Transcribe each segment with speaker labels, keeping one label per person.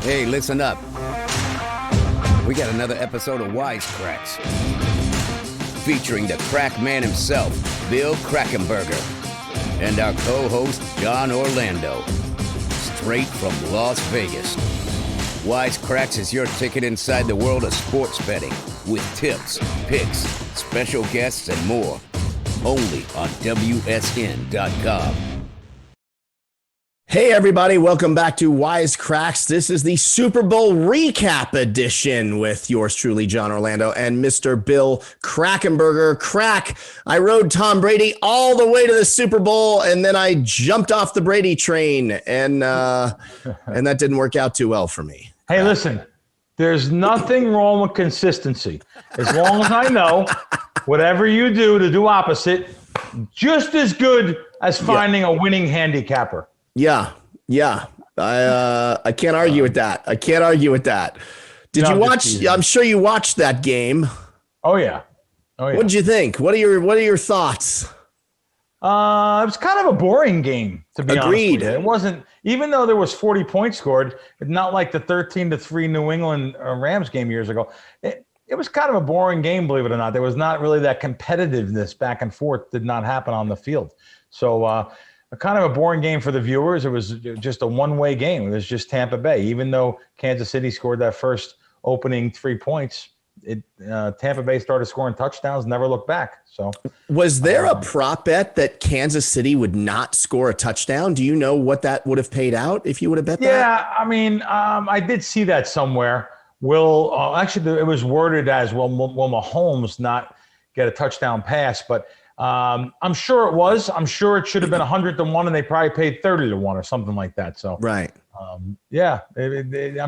Speaker 1: Hey, listen up. We got another episode of Wise Kracks, featuring the crack man himself, Bill Krackomberger, and our co-host, Jon Orlando, straight from Las Vegas. Wise Kracks is your ticket inside the world of sports betting, with tips, picks, special guests, and more. Only on WSN.com.
Speaker 2: Hey everybody, welcome back to Wise Kracks. This is the Super Bowl recap edition with yours truly, Jon Orlando, and Mr. Bill Krackomberger. Crack, I rode Tom Brady all the way to the Super Bowl, and then I jumped off the Brady train, and that didn't work out too well for me.
Speaker 3: Hey, listen, there's nothing wrong with consistency. As long as I know whatever you do to do opposite, just as good as finding a winning handicapper.
Speaker 2: Yeah. I can't argue with that. Did you watch? I'm sure you watched that game.
Speaker 3: Oh yeah.
Speaker 2: What did you think? What are your thoughts?
Speaker 3: It was kind of a boring game, to be honest with you. It wasn't, even though there was 40 points scored, not like the 13-3 New England Rams game years ago. It was kind of a boring game, believe it or not. There was not really that competitiveness back and forth did not happen on the field. So kind of a boring game for the viewers. It was just a one-way game. It was just Tampa Bay. Even though Kansas City scored that first opening 3 points, Tampa Bay started scoring touchdowns, never looked back. So,
Speaker 2: was there a prop bet that Kansas City would not score a touchdown? Do you know what that would have paid out if you would have bet that?
Speaker 3: Yeah, I mean, I did see that somewhere. Actually, it was worded as, will Mahomes not get a touchdown pass? But I'm sure it was. I'm sure it should have been 100-1, and they probably paid 30-1 or something like that. So,
Speaker 2: right.
Speaker 3: I'm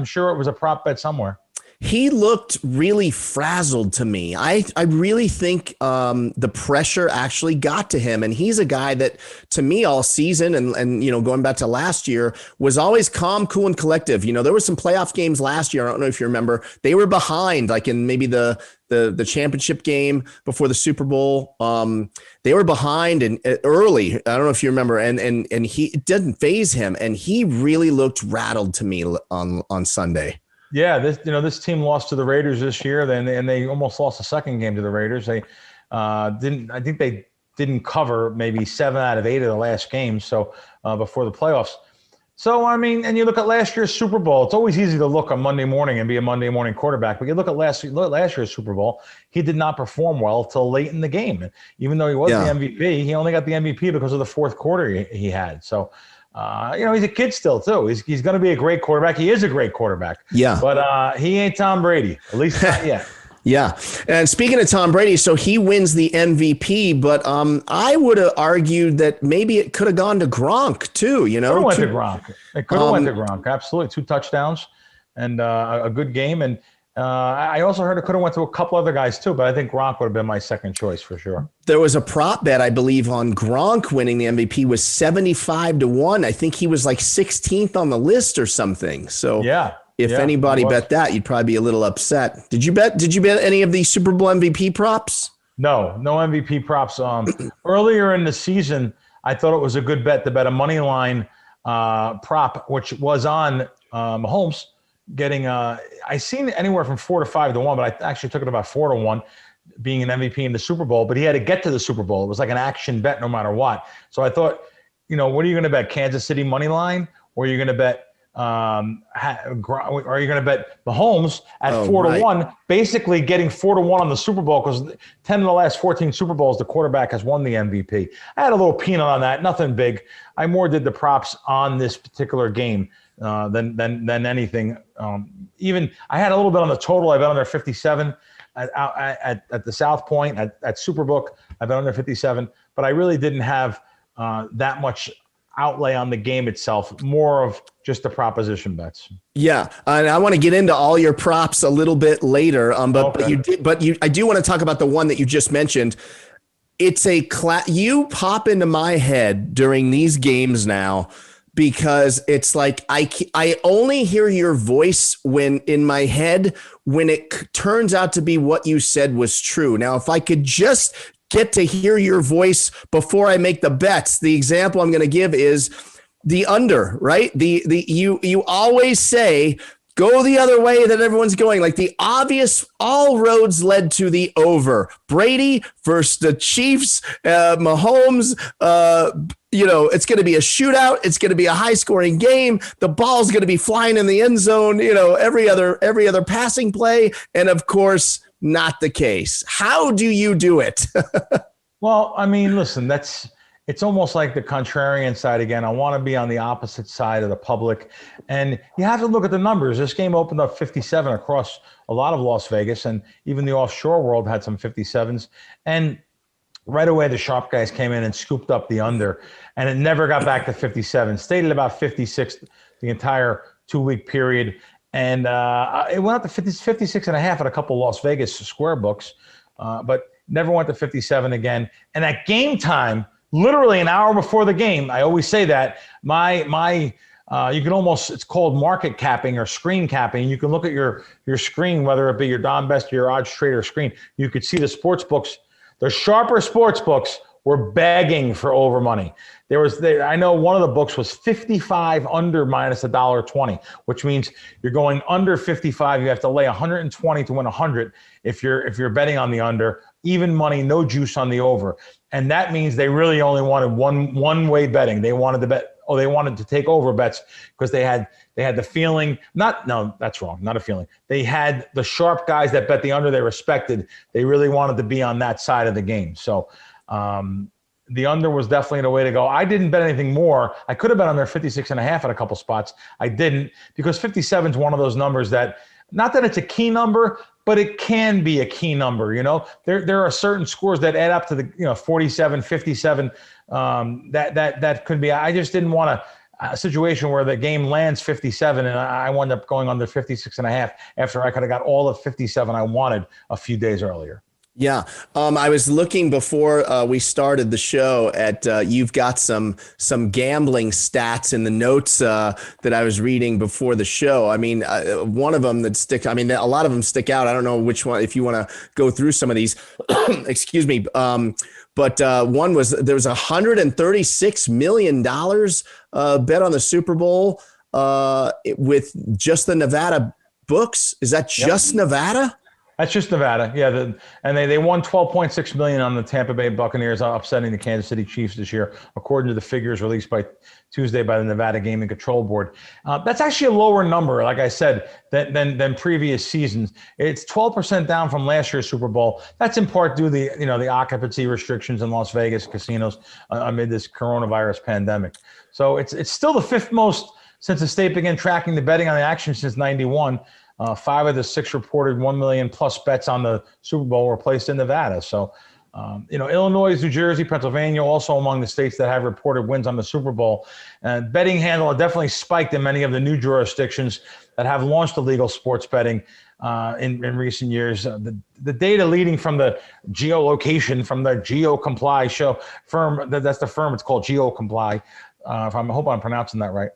Speaker 3: sure it was a prop bet somewhere.
Speaker 2: He looked really frazzled to me. I really think the pressure actually got to him. And he's a guy that, to me, all season and going back to last year, was always calm, cool, and collective. There were some playoff games last year. I don't know if you remember. They were behind, like in maybe the championship game before the Super Bowl. They were behind and early. I don't know if you remember. And it didn't faze him. And he really looked rattled to me on Sunday.
Speaker 3: Yeah, this team lost to the Raiders this year, and they almost lost the second game to the Raiders. They didn't cover maybe 7 out of 8 of the last games. So before the playoffs. So I mean, and you look at last year's Super Bowl. It's always easy to look on Monday morning and be a Monday morning quarterback. But you look at last year's Super Bowl, he did not perform well till late in the game. Even though he was the MVP, he only got the MVP because of the fourth quarter he had. So. He's a kid still, too. He's going to be a great quarterback. He is a great quarterback.
Speaker 2: Yeah.
Speaker 3: But he ain't Tom Brady, at least not yet.
Speaker 2: Yeah. And speaking of Tom Brady, so he wins the MVP, but I would have argued that maybe it could have gone to Gronk, too. Could have
Speaker 3: went to Gronk. It could have went to Gronk. Absolutely. 2 touchdowns and a good game. And I also heard it could have went to a couple other guys, too, but I think Gronk would have been my second choice for sure.
Speaker 2: There was a prop bet, I believe, on Gronk winning the MVP was 75-1. I think he was like 16th on the list or something. So if anybody bet that, you'd probably be a little upset. Did you bet any of the Super Bowl MVP props?
Speaker 3: No MVP props. Earlier in the season, I thought it was a good bet to bet a money line prop, which was on Mahomes. Getting I seen anywhere from 4 to 5-1, but I actually took it about 4-1, being an MVP in the Super Bowl. But he had to get to the Super Bowl. It was like an action bet, no matter what. So I thought, what are you going to bet? Kansas City money line, or are you going to bet? Are you going to bet Mahomes at 4-1? Right. Basically, getting 4-1 on the Super Bowl because 10 of the last 14 Super Bowls, the quarterback has won the MVP. I had a little peanut on that, nothing big. I more did the props on this particular game. Than anything. Even I had a little bit on the total. I bet under 57 at the South Point at Superbook. I bet under 57, but I really didn't have that much outlay on the game itself. More of just the proposition bets. Yeah,
Speaker 2: and I want to get into all your props a little bit later. But I do want to talk about the one that you just mentioned. It's you pop into my head during these games now. Because it's like I only hear your voice when in my head when it turns out to be what you said was true. Now, if I could just get to hear your voice before I make the bets, the example I'm going to give is the under, right? You always say go the other way that everyone's going. Like the obvious, all roads led to the over. Brady versus the Chiefs, Mahomes, it's going to be a shootout. It's going to be a high scoring game. The ball's going to be flying in the end zone, every other passing play. And of course, not the case. How do you do it?
Speaker 3: Well, I mean, listen, it's almost like the contrarian side again. I want to be on the opposite side of the public. And you have to look at the numbers. This game opened up 57 across a lot of Las Vegas, and even the offshore world had some 57s. And right away, the sharp guys came in and scooped up the under, and it never got back to 57. Stayed at about 56 the entire 2-week period. And it went up to 56 and a half at a couple Las Vegas square books, but never went to 57 again. And at game time, literally an hour before the game, I always say that, you can almost, it's called market capping or screen capping. You can look at your screen, whether it be your Don Best or your Odds Trader screen. You could see the sports books, the sharper sports books were begging for over money. I know one of the books was 55 under minus $1.20, which means you're going under 55. You have to lay 120 to win 100 if you're betting on the under. Even money, no juice on the over. And that means they really only wanted one-way betting. They wanted to bet, they wanted to take over bets because they had the feeling, that's wrong, not a feeling. They had the sharp guys that bet the under they respected. They really wanted to be on that side of the game. So the under was definitely the way to go. I didn't bet anything more. I could have bet under 56 and a half at a couple spots. I didn't, because 57 is one of those numbers that, not that it's a key number, but it can be a key number. There are certain scores that add up to the 47, 57. That could be. I just didn't want a situation where the game lands 57 and I wound up going under 56 and a half after I could have got all of 57 I wanted a few days earlier.
Speaker 2: Yeah. I was looking before we started the show at you've got some gambling stats in the notes that I was reading before the show. I mean, one of them a lot of them stick out. I don't know which one, if you want to go through some of these, excuse me. But one was, there was $136 million bet on the Super Bowl with just the Nevada books. Is that just Nevada?
Speaker 3: That's just Nevada, yeah. And they won $12.6 million on the Tampa Bay Buccaneers, upsetting the Kansas City Chiefs this year, according to the figures released by Tuesday by the Nevada Gaming Control Board. That's actually a lower number, like I said, than previous seasons. It's 12% down from last year's Super Bowl. That's in part due to the occupancy restrictions in Las Vegas casinos amid this coronavirus pandemic. So it's still the fifth most since the state began tracking the betting on the action since '91. 5 of the 6 reported 1 million plus bets on the Super Bowl were placed in Nevada. So, Illinois, New Jersey, Pennsylvania, also among the states that have reported wins on the Super Bowl. And betting handle definitely spiked in many of the new jurisdictions that have launched illegal sports betting in recent years. The data leading from the geolocation, from the GeoComply firm, that's the firm, it's called GeoComply. I hope I'm pronouncing that right.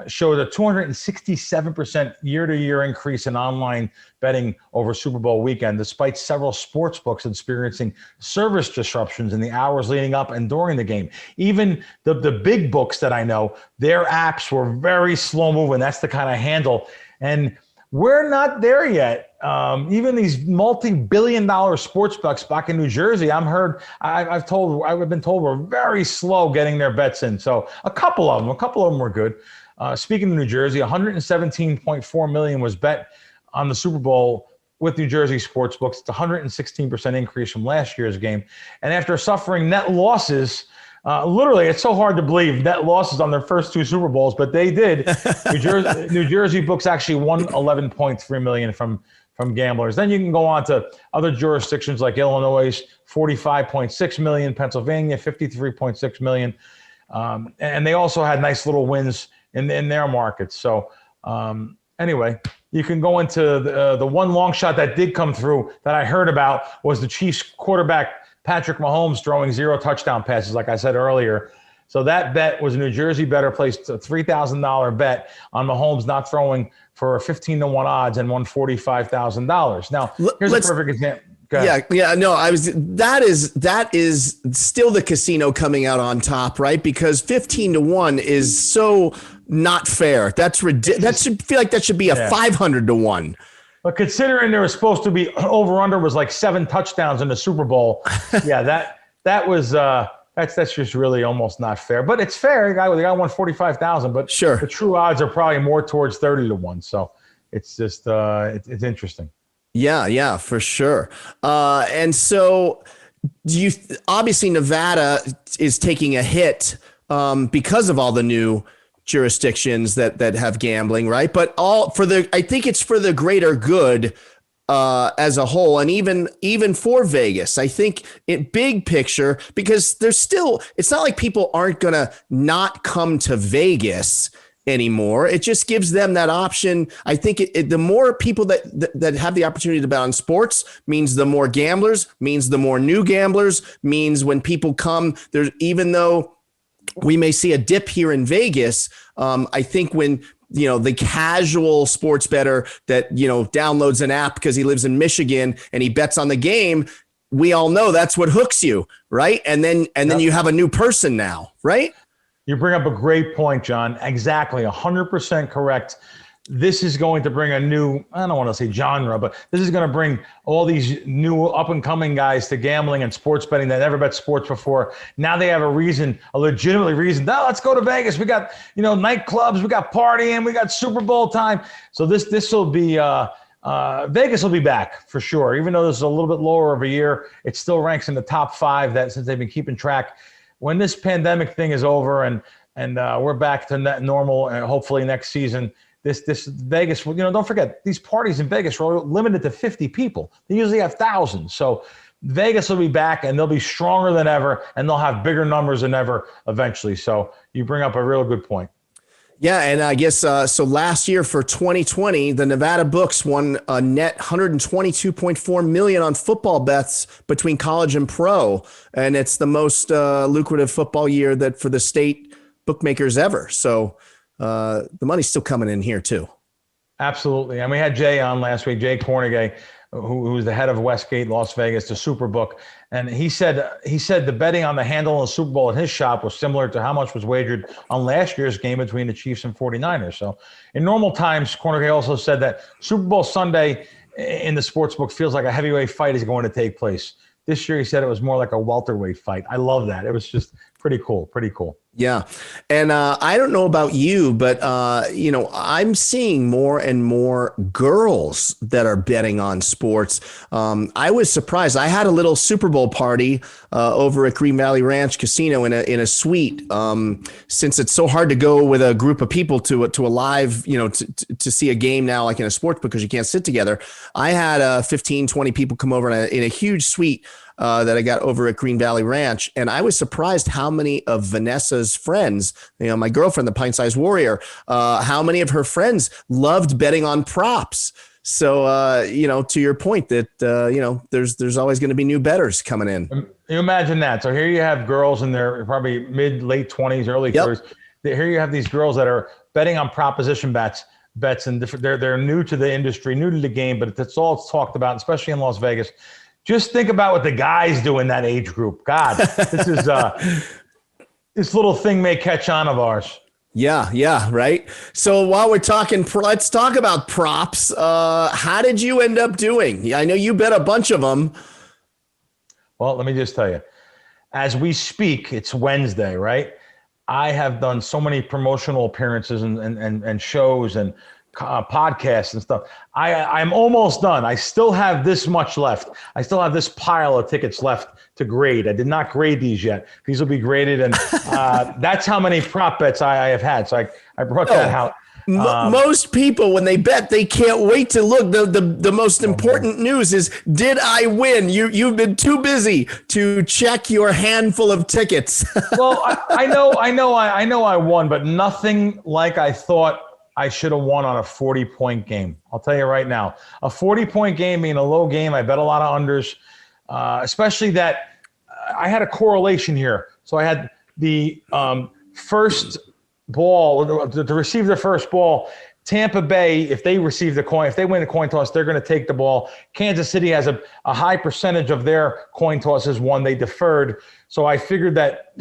Speaker 3: Showed a 267% year-to-year increase in online betting over Super Bowl weekend, despite several sports books experiencing service disruptions in the hours leading up and during the game. Even the big books that I know, their apps were very slow moving. That's the kind of handle. And we're not there yet. Even these multi-billion-dollar sports books back in New Jersey, I've been told we're very slow getting their bets in. So a couple of them were good. Speaking of New Jersey, $117.4 million was bet on the Super Bowl with New Jersey sportsbooks. It's a 116% increase from last year's game. And after suffering net losses, literally, it's so hard to believe, net losses on their first 2 Super Bowls, but they did. New Jersey books actually won $11.3 million from gamblers. Then you can go on to other jurisdictions like Illinois, $45.6 million, Pennsylvania, $53.6 million. And they also had nice little wins in their markets. So anyway, you can go into the one long shot that did come through that I heard about was the Chiefs quarterback Patrick Mahomes throwing 0 touchdown passes, like I said earlier. So that bet was a New Jersey bettor placed a $3,000 bet on Mahomes not throwing for 15-1 odds and won $45,000. Now, here's a perfect example.
Speaker 2: Yeah. No, that is still the casino coming out on top, right? Because 15-1 is so not fair. That's ridiculous. That should feel like that should be a 500 to 1.
Speaker 3: But considering there was supposed to be over-under was like 7 touchdowns in the Super Bowl, that was that's just really almost not fair. But it's fair. The guy won 45,000, but
Speaker 2: sure,
Speaker 3: the true odds are probably more towards 30 to 1. So it's just it's interesting.
Speaker 2: Yeah, for sure. And so obviously Nevada is taking a hit because of all the new jurisdictions that have gambling, right? But I think it's for the greater good as a whole, and even for Vegas. I think in big picture, because it's not like people aren't gonna not come to Vegas anymore. It just gives them that option. I think the more people that have the opportunity to bet on sports means the more gamblers, means the more new gamblers, means when people come there, even though we may see a dip here in Vegas, I think when the casual sports bettor that downloads an app because he lives in Michigan and he bets on the game, we all know that's what hooks you, right? And then you have a new person now, right?
Speaker 3: You bring up a great point, John. Exactly, 100% correct. This is going to bring a new, I don't want to say genre, but this is going to bring all these new up-and-coming guys to gambling and sports betting that never bet sports before. Now they have a legitimate reason. Now let's go to Vegas. We got, nightclubs, we got partying, we got Super Bowl time. So this will be, Vegas will be back for sure. Even though this is a little bit lower of a year, it still ranks in the top 5 since they've been keeping track. When this pandemic thing is over and we're back to normal, and hopefully next season, this Vegas, don't forget, these parties in Vegas are limited to 50 people. They usually have thousands. So Vegas will be back, and they'll be stronger than ever, and they'll have bigger numbers than ever eventually. So you bring up a real good point.
Speaker 2: Yeah, and I guess so last year for 2020, the Nevada books won a net $122.4 million on football bets between college and pro, and it's the most lucrative football year that for the state bookmakers ever. So the money's still coming in here too. Absolutely.
Speaker 3: And we had Jay on last week, Jay Cornegay, who's the head of Westgate, Las Vegas, the Superbook. And he said the betting on the handle of the Super Bowl at his shop was similar to how much was wagered on last year's game between the Chiefs and 49ers. So in normal times, Cornegay also said that Super Bowl Sunday in the sportsbook feels like a heavyweight fight is going to take place. This year, he said it was more like a welterweight fight. I love that. It was just pretty cool.
Speaker 2: Yeah. And I don't know about you, but, I'm seeing more and more girls that are betting on sports. I was surprised. I had a little Super Bowl party over at Green Valley Ranch Casino in a suite. Since it's so hard to go with a group of people to a live, to see a game now, like in a sports, because you can't sit together. I had 15, 20 people come over in a huge suite that I got over at Green Valley Ranch. And I was surprised how many of Vanessa's friends, my girlfriend, the Pint Size Warrior, how many of her friends loved betting on props. So, to your point that, there's always going to be new bettors coming in.
Speaker 3: You imagine that. So here you have girls in their probably late 20s, early 30s. Here you have these girls that are betting on proposition bets, and they're new to the industry, new to the game, but that's all it's talked about, especially in Las Vegas. Just think about what the guys do in that age group. God, this is this little thing may catch on of ours.
Speaker 2: Yeah, right. So while we're talking, let's talk about props. How did you end up doing? I know you bet a bunch of them.
Speaker 3: Well, let me just tell you, as we speak, it's Wednesday, right? I have done so many promotional appearances and shows and podcasts and stuff. I'm almost done. I still have this much left. I still have this pile of tickets left to grade. I did not grade these yet. These will be graded, and that's how many prop bets I have had. So I brought that out.
Speaker 2: Most people, when they bet, they can't wait to look. The most important news is, did I win? You've been too busy to check your handful of tickets.
Speaker 3: Well, I know I won, but nothing like I thought I should have won on a 40-point game. I'll tell you right now, a 40-point game being a low game, I bet a lot of unders, especially that I had a correlation here. So I had the first ball, to receive the first ball, Tampa Bay, if they win the coin toss, they're going to take the ball. Kansas City has a high percentage of their coin tosses won. They deferred. So I figured that,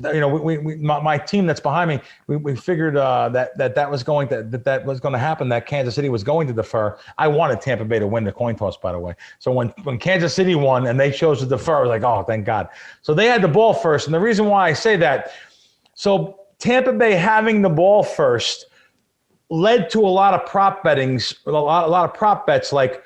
Speaker 3: my team that's behind me, we figured that was going to happen, that Kansas City was going to defer. I wanted Tampa Bay to win the coin toss, by the way. So when Kansas City won and they chose to defer, I was like, oh, thank God. So they had the ball first. And the reason why I say that, so Tampa Bay having the ball first led to a lot of prop bettings, a lot of prop bets. Like,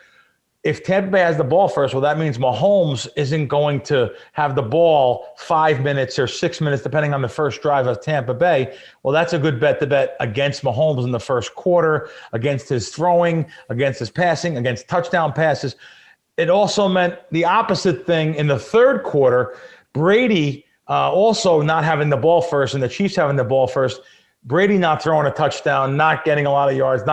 Speaker 3: if Tampa Bay has the ball first, well, that means Mahomes isn't going to have the ball 5 minutes or 6 minutes, depending on the first drive of Tampa Bay. Well, that's a good bet to bet against Mahomes in the first quarter, against his throwing, against his passing, against touchdown passes. It also meant the opposite thing in the third quarter. Brady also not having the ball first and the Chiefs having the ball first. Brady not throwing a touchdown, not getting a lot of yards,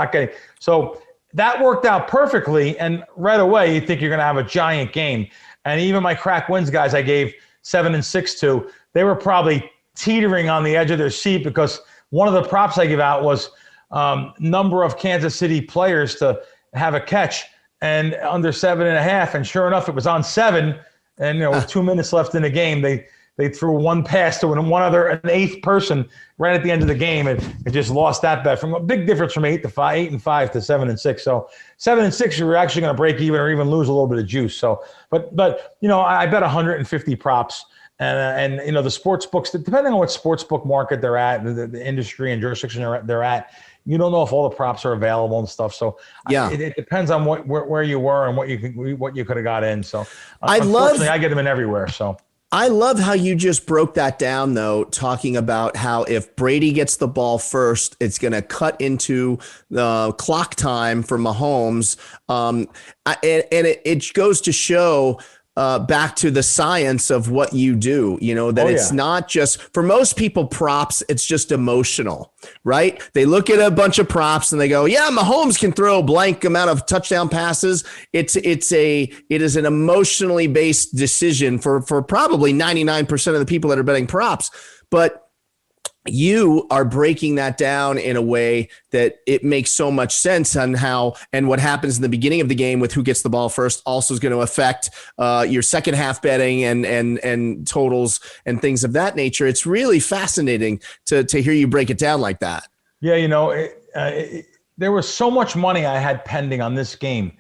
Speaker 3: so that worked out perfectly. And right away, you think you're going to have a giant game. And even my crack wins guys I gave 7 and 6 to, they were probably teetering on the edge of their seat, because one of the props I give out was number of Kansas City players to have a catch and under 7.5. And sure enough, it was on 7. And with 2 minutes left in the game, they threw one pass to an eighth person right at the end of the game, and it just lost that bet. From a big difference from 8 and 5 to 7 and 6. So 7 and 6, you were actually going to break even or even lose a little bit of juice. So, but I bet 150 props, and the sports books, depending on what sports book market they're at, the industry and jurisdiction they're at, you don't know if all the props are available and stuff. So yeah, it depends on where you were and what you could have got in. So unfortunately, I get them in everywhere. So.
Speaker 2: I love how you just broke that down, though, talking about how if Brady gets the ball first, it's going to cut into the clock time for Mahomes. And it goes to show back to the science of what you do, that it's not just, for most people, props, it's just emotional, right? They look at a bunch of props and they go, yeah, Mahomes can throw a blank amount of touchdown passes. It is an emotionally based decision for probably 99% of the people that are betting props. But you are breaking that down in a way that it makes so much sense on how and what happens in the beginning of the game with who gets the ball first also is going to affect your second half betting and totals and things of that nature. It's really fascinating to hear you break it down like that.
Speaker 3: Yeah, there was so much money I had pending on this game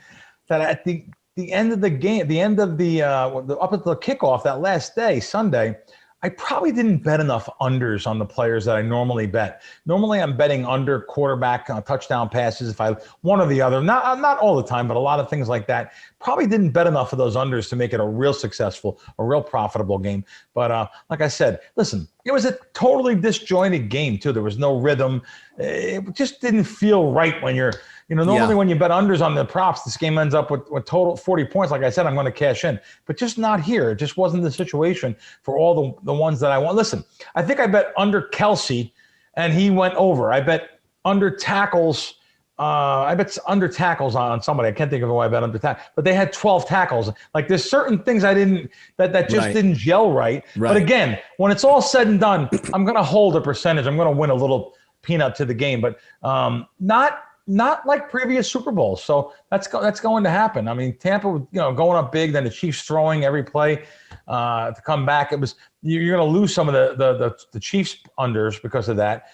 Speaker 3: that at the end of the game, at the end of up at the kickoff that last day, Sunday, I probably didn't bet enough unders on the players that I normally bet. Normally, I'm betting under quarterback touchdown passes if I one or the other. Not all the time, but a lot of things like that. Probably didn't bet enough of those unders to make it a real successful, a real profitable game. But like I said, listen, it was a totally disjointed game too. There was no rhythm. It just didn't feel right when you're. Normally when you bet unders on the props, this game ends up with total 40 points. Like I said, I'm going to cash in, but just not here. It just wasn't the situation for all the ones that I want. Listen, I think I bet under Kelsey and he went over. I bet under tackles. I bet under tackles on somebody. I can't think of who I bet under tackles, but they had 12 tackles. Like there's certain things I didn't, that just didn't gel right. But again, when it's all said and done, I'm going to hold a percentage. I'm going to win a little peanut to the game, but not like previous Super Bowls. So that's going to happen. I mean, Tampa, going up big, then the Chiefs throwing every play to come back. You're going to lose some of the Chiefs unders because of that.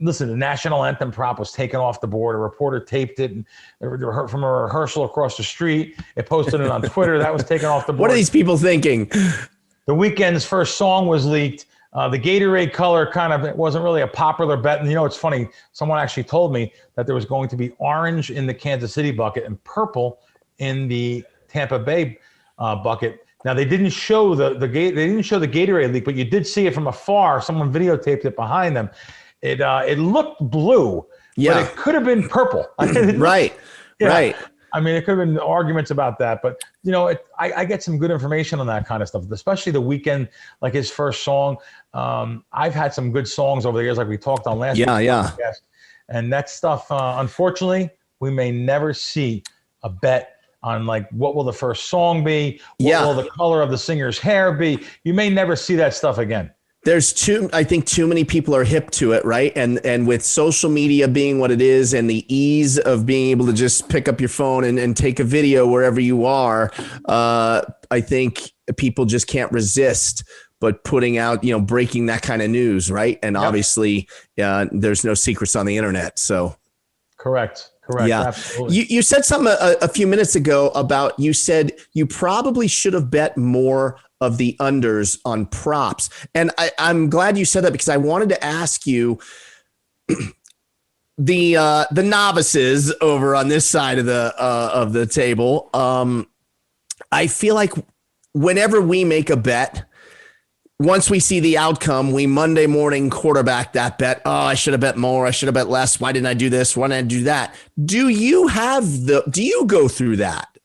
Speaker 3: Listen, the national anthem prop was taken off the board. A reporter taped it from a rehearsal across the street. It posted it on Twitter. That was taken off the board.
Speaker 2: What are these people thinking?
Speaker 3: The Weeknd's first song was leaked. The Gatorade color it wasn't really a popular bet. And it's funny, someone actually told me that there was going to be orange in the Kansas City bucket and purple in the Tampa Bay bucket. Now they didn't show they didn't show the Gatorade leak, but you did see it from afar. Someone videotaped it behind them. It looked blue, but it could have been purple.
Speaker 2: Right.
Speaker 3: I mean, it could have been arguments about that, but I get some good information on that kind of stuff, especially the Weeknd, like his first song. I've had some good songs over the years, like we talked on last week's podcast, and that stuff. Unfortunately, we may never see a bet on like what will the first song be, what will the color of the singer's hair be. You may never see that stuff again.
Speaker 2: I think too many people are hip to it, right? And with social media being what it is and the ease of being able to just pick up your phone and take a video wherever you are, I think people just can't resist but putting out, breaking that kind of news, right? And obviously there's no secrets on the internet. So
Speaker 3: Correct.
Speaker 2: Yeah.
Speaker 3: Absolutely.
Speaker 2: You said something a few minutes ago about, you said you probably should have bet more of the unders on props. And I'm glad you said that, because I wanted to ask you, the novices over on this side of the table. I feel like whenever we make a bet, once we see the outcome, we Monday morning quarterback that bet. Oh, I should have bet more. I should have bet less. Why didn't I do this? Why didn't I do that? Do you go through that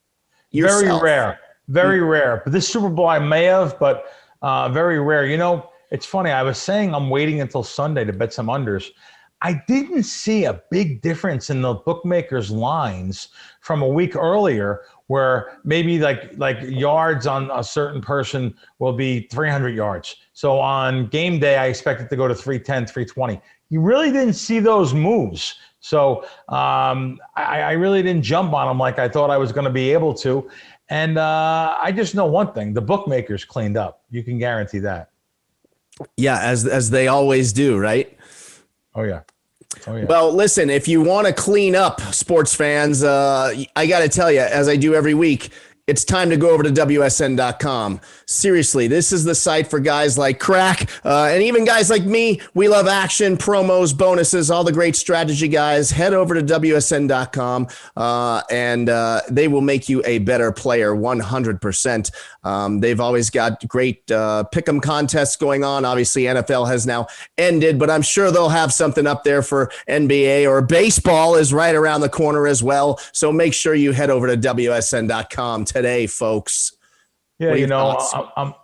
Speaker 2: yourself?
Speaker 3: Very rare. But this Super Bowl I may have, but very rare. It's funny. I was saying I'm waiting until Sunday to bet some unders. I didn't see a big difference in the bookmakers' lines from a week earlier, where maybe like yards on a certain person will be 300 yards. So on game day, I expect it to go to 310, 320. You really didn't see those moves. So I really didn't jump on them like I thought I was going to be able to. And I just know one thing: the bookmakers cleaned up. You can guarantee that.
Speaker 2: Yeah, as they always do, right?
Speaker 3: Oh yeah.
Speaker 2: Well, listen, if you want to clean up, sports fans, I got to tell you, as I do every week, it's time to go over to WSN.com. Seriously, this is the site for guys like Crack and even guys like me. We love action, promos, bonuses, all the great strategy guys. Head over to WSN.com and they will make you a better player 100%. They've always got great pick'em contests going on. Obviously, NFL has now ended, but I'm sure they'll have something up there for NBA, or baseball is right around the corner as well. So make sure you head over to WSN.com today, folks.
Speaker 3: Yeah,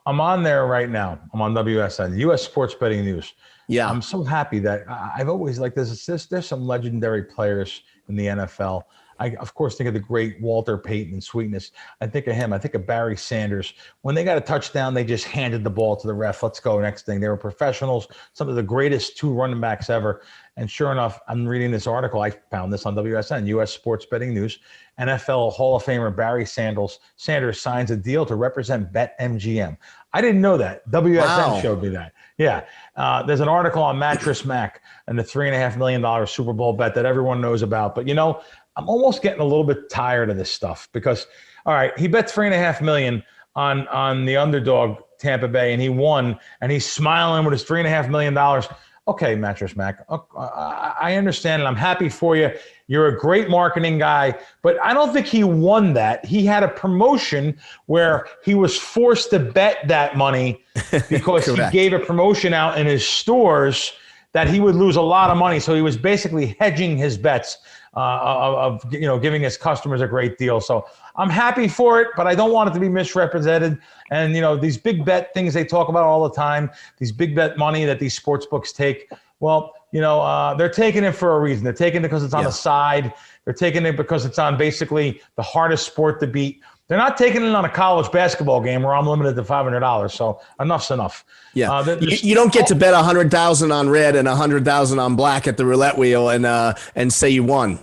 Speaker 3: I'm on there right now. I'm on WSN, U.S. Sports Betting News.
Speaker 2: Yeah,
Speaker 3: I'm so happy that I've always liked this. There's some legendary players in the NFL. I, of course, think of the great Walter Payton and Sweetness. I think of him. I think of Barry Sanders. When they got a touchdown, they just handed the ball to the ref. Let's go, next thing. They were professionals, some of the greatest two running backs ever. And sure enough, I'm reading this article. I found this on WSN, U.S. Sports Betting News. NFL Hall of Famer Barry Sanders signs a deal to represent BetMGM. I didn't know that. WSN showed me that. Yeah. There's an article on Mattress Mac and the $3.5 million Super Bowl bet that everyone knows about. But, I'm almost getting a little bit tired of this stuff, because, all right, he bet $3.5 million on the underdog Tampa Bay, and he won, and he's smiling with his $3.5 million. Okay, Mattress Mac, I understand, and I'm happy for you. You're a great marketing guy, but I don't think he won that. He had a promotion where he was forced to bet that money because he gave a promotion out in his stores that he would lose a lot of money. So he was basically hedging his bets of giving his customers a great deal. So I'm happy for it, but I don't want it to be misrepresented. And, these big bet things they talk about all the time, these big bet money that these sports books take, well, they're taking it for a reason. They're taking it because it's on the side. They're taking it because it's on basically the hardest sport to beat. They're not taking it on a college basketball game where I'm limited to $500. So enough's enough.
Speaker 2: Yeah, you don't get to bet 100,000 on red and 100,000 on black at the roulette wheel and say you won.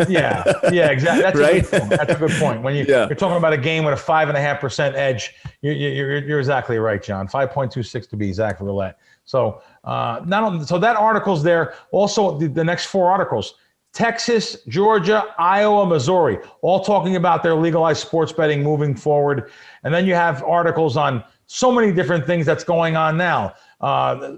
Speaker 3: yeah, exactly. That's
Speaker 2: right?
Speaker 3: A good point. That's a good point. When you're talking about a game with a 5.5% edge, you're exactly right, John. 5.26 to be exact for roulette. So so that article's there. Also, the next four articles: Texas, Georgia, Iowa, Missouri, all talking about their legalized sports betting moving forward. And then you have articles on so many different things that's going on now.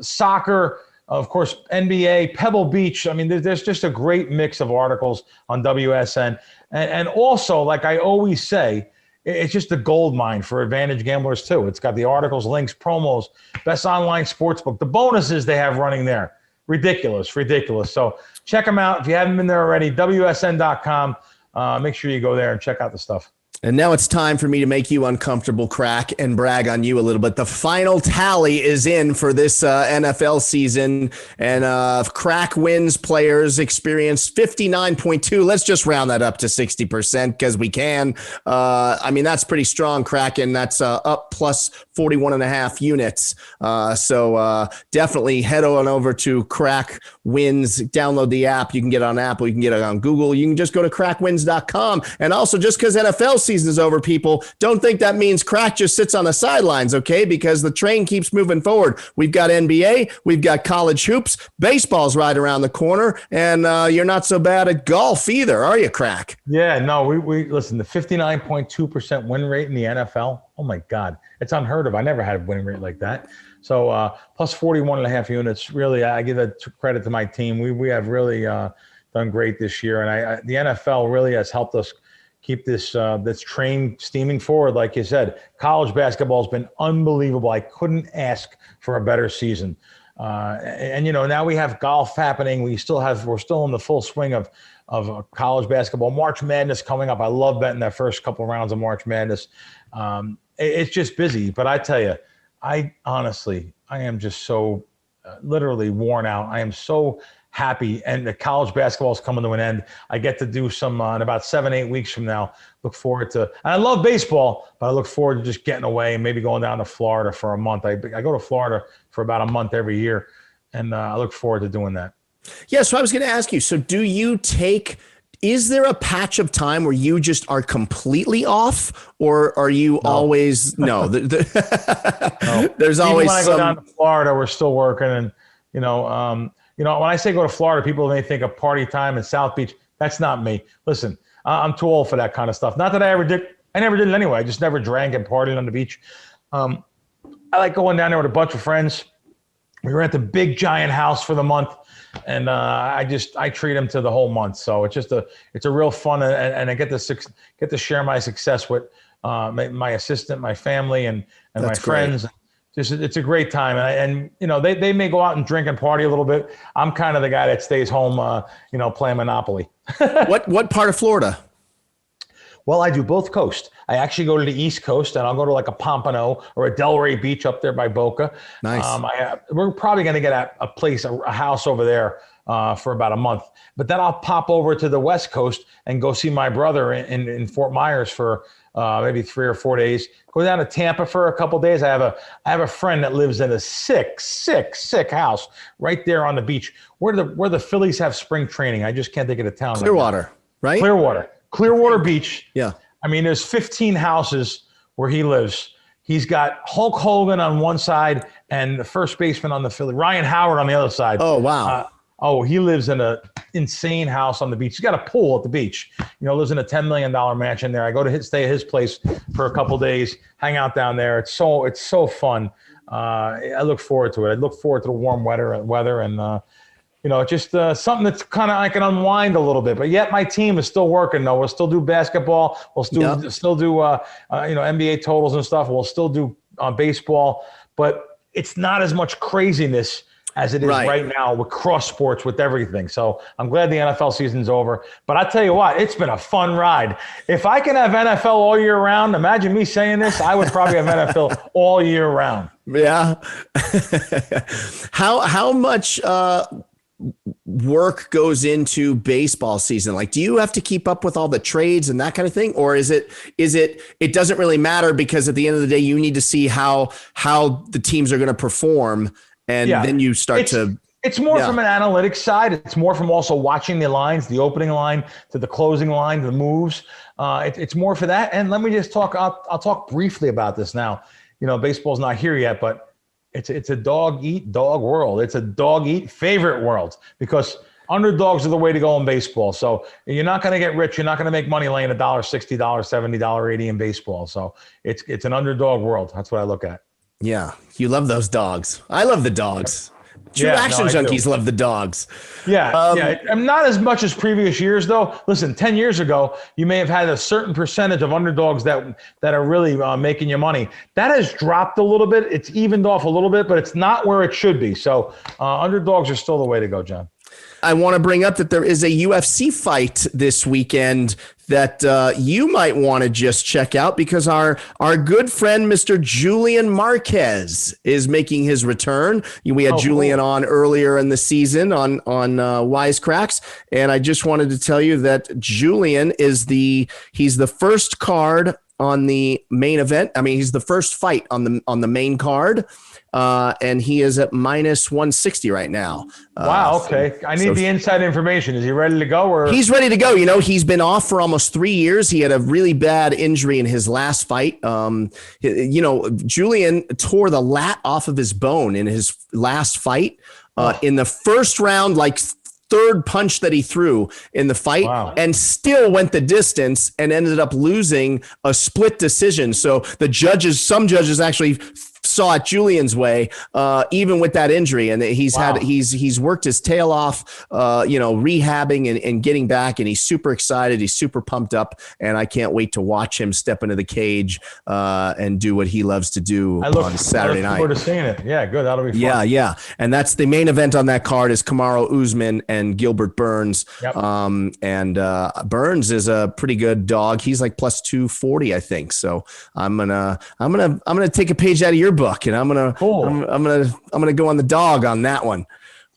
Speaker 3: Soccer, of course, NBA, Pebble Beach. I mean, there's just a great mix of articles on WSN. And also, like I always say, it's just a gold mine for advantage gamblers too. It's got the articles, links, promos, best online sportsbook, the bonuses they have running there. Ridiculous. So check them out. If you haven't been there already, WSN.com. Make sure you go there and check out the stuff.
Speaker 2: And now it's time for me to make you uncomfortable, Crack, and brag on you a little bit. The final tally is in for this NFL season, and Crack wins players experienced 59.2. Let's just round that up to 60% because we can. I mean, that's pretty strong, Crack, and that's up plus 41.5 units. So definitely head on over to Crack Wins. Download the app. You can get it on Apple. You can get it on Google. You can just go to crackwins.com. And also, just because NFL season is over, people, don't think that means Crack just sits on the sidelines, okay? Because the train keeps moving forward. We've got NBA, we've got college hoops, baseball's right around the corner, and you're not so bad at golf either, are you, Crack?
Speaker 3: Yeah, no, we listen, the 59.2% win rate in the NFL, oh my God, it's unheard of. I never had a win rate like that. So plus 41.5 units, really, I give that credit to my team. We have really done great this year, and the NFL really has helped us keep this train steaming forward. Like you said, college basketball has been unbelievable. I couldn't ask for a better season. And now we have golf happening. We're still in the full swing of college basketball. March Madness coming up. I love betting that first couple of rounds of March Madness. It's just busy, but I tell you, I am just so literally worn out. I am so happy, and the college basketball is coming to an end. I get to do some in about 7-8 weeks from now. Look forward to, and I love baseball, but I look forward to just getting away and maybe going down to Florida for a month. I go to Florida for about a month every year, and I look forward to doing that.
Speaker 2: Yeah, so I was going to ask you, so is there a patch of time where you just are completely off, or are you always, no, no. There's
Speaker 3: Even
Speaker 2: always
Speaker 3: when I go down to Florida, we're still working, and when I say go to Florida, people may think of party time in South Beach. That's not me. Listen, I'm too old for that kind of stuff. Not that I ever did. I never did it anyway. I just never drank and partied on the beach. I like going down there with a bunch of friends. We rent a big giant house for the month, and I treat them to the whole month. So it's a real fun, and I get to share my success with my assistant, my family, and my friends. It's a great time, and they may go out and drink and party a little bit. I'm kind of the guy that stays home, playing Monopoly.
Speaker 2: What part of Florida?
Speaker 3: Well, I do both coasts. I actually go to the East Coast, and I'll go to like a Pompano or a Delray Beach up there by Boca.
Speaker 2: Nice.
Speaker 3: We're probably going to get a house over there for about a month. But then I'll pop over to the West Coast and go see my brother in Fort Myers for maybe 3 or 4 days. Go down to Tampa for a couple of days. I have a friend that lives in a sick house right there on the beach where the Phillies have spring training. I just can't think of the town.
Speaker 2: Clearwater, right?
Speaker 3: Clearwater Beach.
Speaker 2: Yeah.
Speaker 3: I mean, there's 15 houses where he lives. He's got Hulk Hogan on one side and the first baseman on the Philly, Ryan Howard on the other side.
Speaker 2: Oh, wow.
Speaker 3: He lives in an insane house on the beach. He's got a pool at the beach. Lives in a $10 million mansion there. I go to stay at his place for a couple days, hang out down there. It's so fun. I look forward to it. I look forward to the warm weather and just something that's kind of I can unwind a little bit. But yet my team is still working. Though we'll still do basketball. We'll still do NBA totals and stuff. We'll still do baseball. But it's not as much craziness as it is right now with cross sports, with everything. So I'm glad the NFL season's over. But I tell you what, it's been a fun ride. If I can have NFL all year round, imagine me saying this, I would probably have NFL all year round.
Speaker 2: Yeah. How much work goes into baseball season? Like, do you have to keep up with all the trades and that kind of thing? Or is it doesn't really matter because at the end of the day, you need to see how the teams are going to perform. And then you start
Speaker 3: it's more from an analytics side. It's more from also watching the lines, the opening line to the closing line, the moves. It's more for that. And let me just talk, I'll talk briefly about this now. Baseball's not here yet, but it's a dog-eat-dog world. It's a dog-eat favorite world because underdogs are the way to go in baseball. So you're not going to get rich. You're not going to make money laying $1.60, $70, $80 in baseball. So it's an underdog world. That's what I look at.
Speaker 2: Yeah, you love those dogs. I love the dogs. True action junkies love the dogs.
Speaker 3: Yeah, I'm not as much as previous years, though. Listen, 10 years ago, you may have had a certain percentage of underdogs that are really making you money. That has dropped a little bit. It's evened off a little bit, but it's not where it should be. So underdogs are still the way to go, John.
Speaker 2: I want to bring up that there is a UFC fight this weekend that you might want to just check out because our good friend, Mr. Julian Marquez, is making his return. We had Julian on earlier in the season on Wise Kracks, and I just wanted to tell you that Julian he's the first card on the main event. I mean, he's the first fight on the main card. And he is at minus 160 right now.
Speaker 3: Wow. Okay. I need the inside information. Is he ready to go? Or
Speaker 2: he's ready to go. You know, he's been off for almost 3 years. He had a really bad injury in his last fight. Julian tore the lat off of his bone in his last fight. In the first round, like third punch that he threw in the fight, and still went the distance and ended up losing a split decision. So some judges actually saw it Julian's way, even with that injury. And he's worked his tail off, rehabbing and getting back. And he's super excited. He's super pumped up. And I can't wait to watch him step into the cage and do what he loves to do on Saturday night. I look forward
Speaker 3: to seeing it. Yeah, good. That'll be fun.
Speaker 2: Yeah. And that's the main event on that card is Kamaru Usman and Gilbert Burns. Yep. Burns is a pretty good dog. He's like plus 240, I think. So I'm gonna take a page out of your book, and I'm gonna go on the dog on that one.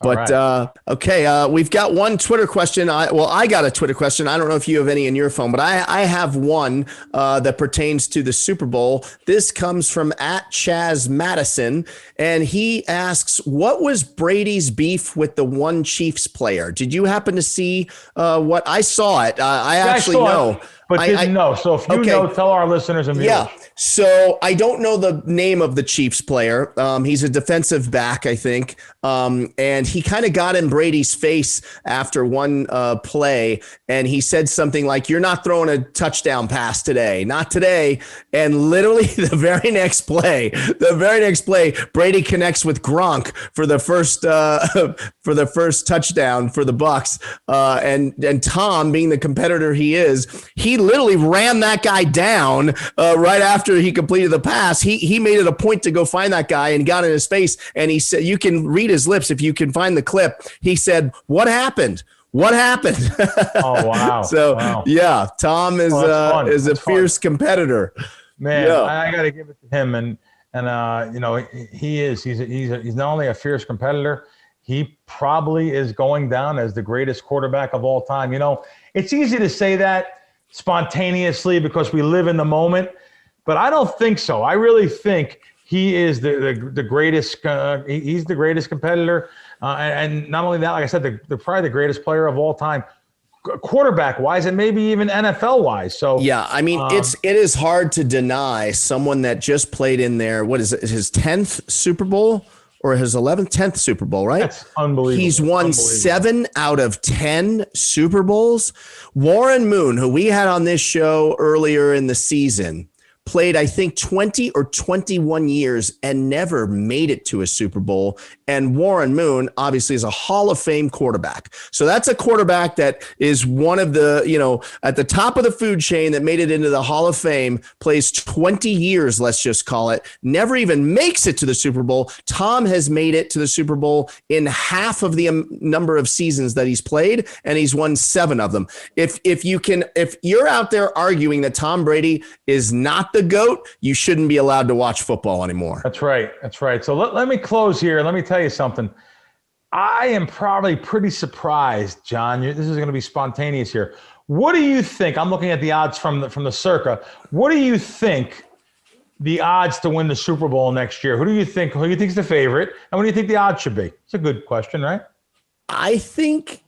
Speaker 2: But okay, we've got one Twitter question. I got a Twitter question. I don't know if you have any in your phone, but I have one that pertains to the Super Bowl. This comes from @Chaz Madison, and he asks, "What was Brady's beef with the one Chiefs player? Did you happen to see what I saw it? I actually know."
Speaker 3: But didn't know. So if you know, tell our listeners and viewers.
Speaker 2: Yeah. So I don't know the name of the Chiefs player. He's a defensive back, I think. And he kind of got in Brady's face after one play. And he said something like, "You're not throwing a touchdown pass today. Not today." And literally the very next play, Brady connects with Gronk for the first touchdown for the Bucs. And Tom, being the competitor he is, he literally ran that guy down right after he completed the pass. He made it a point to go find that guy and got in his face. And he said, you can read his lips if you can find the clip. He said, "What happened? What happened?"
Speaker 3: Oh, wow.
Speaker 2: Yeah, Tom is a fierce competitor.
Speaker 3: Man, yeah. I got to give it to him. And he's not only a fierce competitor, he probably is going down as the greatest quarterback of all time. You know, it's easy to say that spontaneously because we live in the moment, but I don't think so. I really think he is the greatest. He's the greatest competitor, and not only that, like I said, the probably the greatest player of all time, quarterback wise, and maybe even NFL wise. So
Speaker 2: yeah, I mean, it is hard to deny someone that just played in there. What is it? His 10th Super Bowl? Or his 10th Super Bowl, right?
Speaker 3: That's unbelievable.
Speaker 2: He's won 7 out of 10 Super Bowls. Warren Moon, who we had on this show earlier in the season, played, I think, 20 or 21 years and never made it to a Super Bowl. And Warren Moon obviously is a Hall of Fame quarterback. So that's a quarterback that is one of the, at the top of the food chain that made it into the Hall of Fame, plays 20 years, let's just call it, never even makes it to the Super Bowl. Tom has made it to the Super Bowl in half of the number of seasons that he's played, and he's won 7 of them. If you're out there arguing that Tom Brady is not the GOAT, you shouldn't be allowed to watch football anymore.
Speaker 3: That's right. So let me close here. Let me tell you something. I am probably pretty surprised, John. This is going to be spontaneous here. What do you think? I'm looking at the odds from the circa. What do you think the odds to win the Super Bowl next year? Who do you think is the favorite? And what do you think the odds should be? It's a good question, right?
Speaker 2: I think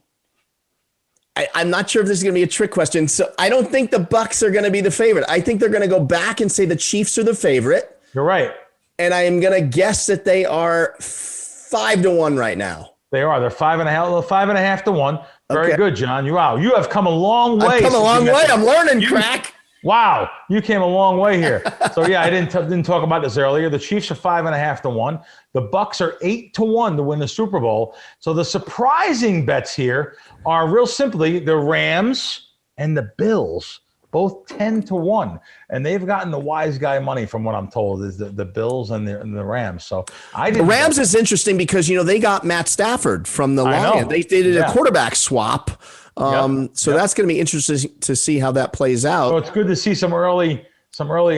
Speaker 2: I'm not sure if this is going to be a trick question. So I don't think the Bucs are going to be the favorite. I think they're going to go back and say the Chiefs are the favorite.
Speaker 3: You're right.
Speaker 2: And I am going to guess that they are 5-1 right now.
Speaker 3: They are. They're 5.5 to 1. Very good, John. You have come a long way.
Speaker 2: I've come a long way. I'm learning, Crack.
Speaker 3: Wow, you came a long way here. So yeah, I didn't talk about this earlier. The Chiefs are 5.5 to 1. The Bucs are 8 to 1 to win the Super Bowl. So the surprising bets here are real simply the Rams and the Bills, both 10-1, and they've gotten the wise guy money from what I'm told is the Bills and the Rams. So
Speaker 2: the Rams is interesting because they got Matt Stafford from the Lions. They did a quarterback swap. So that's going to be interesting to see how that plays out.
Speaker 3: So it's good to see some early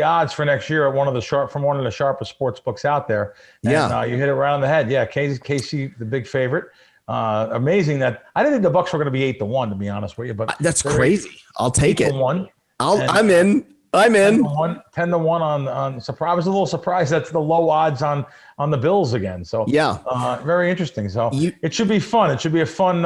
Speaker 3: odds for next year at one of the sharpest sports books out there. And, you hit it right on the head. Yeah, KC, the big favorite. Amazing that I didn't think the Bucks were going to be 8-1, to be honest with you, but
Speaker 2: that's crazy. I'll take it.
Speaker 3: 8-1.
Speaker 2: I'm in.
Speaker 3: 10-1 on surprise. I was a little surprised that's the low odds on the Bills again. So very interesting. So it should be fun. It should be a fun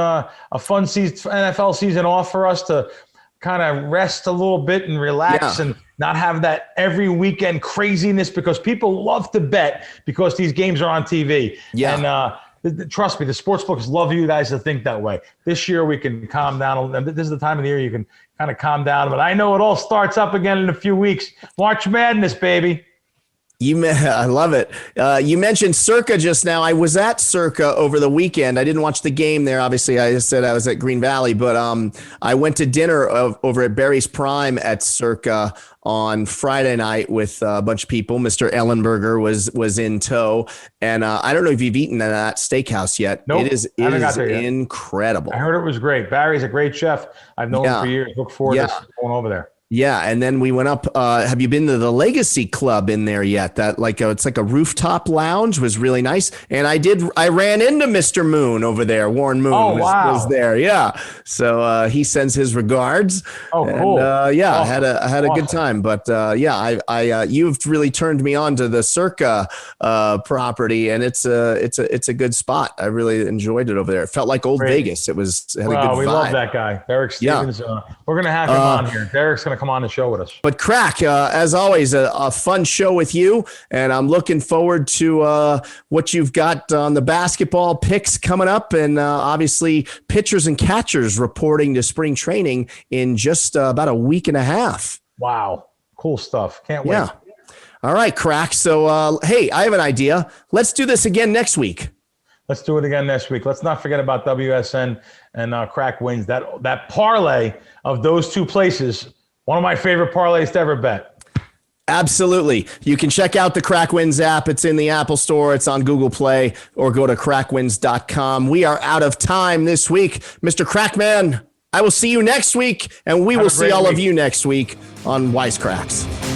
Speaker 3: season, NFL season off for us to kind of rest a little bit and relax and not have that every weekend craziness, because people love to bet because these games are on TV. Yeah. And trust me, the sportsbooks love you guys to think that way. This year we can calm down. This is the time of the year you can kind of calm down. But I know it all starts up again in a few weeks. March Madness, baby.
Speaker 2: I love it. You mentioned Circa just now. I was at Circa over the weekend. I didn't watch the game there. Obviously, I just said I was at Green Valley, but I went to dinner over at Barry's Prime at Circa on Friday night with a bunch of people. Mr. Ellenberger was in tow, and I don't know if you've eaten at that steakhouse yet.
Speaker 3: Nope,
Speaker 2: it is incredible.
Speaker 3: I heard it was great. Barry's a great chef. I've known him for years. Look forward to going over there.
Speaker 2: Yeah, and then we went up. Have you been to the Legacy Club in there yet? That it's like a rooftop lounge, was really nice. And I ran into Mr. Moon over there. Warren Moon was there. Yeah, so he sends his regards.
Speaker 3: Oh, cool.
Speaker 2: And, I had a good time. But you've really turned me on to the Circa property, and it's a good spot. I really enjoyed it over there. It felt like old Vegas. It had a good vibe.
Speaker 3: We love that guy, Derek Stevens. Yeah. We're gonna have him on here. Derek's gonna come on the show with us.
Speaker 2: But Crack, as always, a fun show with you, and I'm looking forward to what you've got on the basketball picks coming up, and obviously pitchers and catchers reporting to spring training in just about a week and a half.
Speaker 3: Wow, cool stuff. Can't wait.
Speaker 2: Yeah. All right, Crack. So, hey, I have an idea. Let's do this again next week.
Speaker 3: Let's do it again next week. Let's not forget about WSN and Crack Wins. That parlay of those two places. One of my favorite parlays to ever bet.
Speaker 2: Absolutely. You can check out the Crackwinds app. It's in the Apple Store. It's on Google Play, or go to crackwinds.com. We are out of time this week. Mr. Crackman, I will see you next week, and we will see all of you next week on Wise Kracks.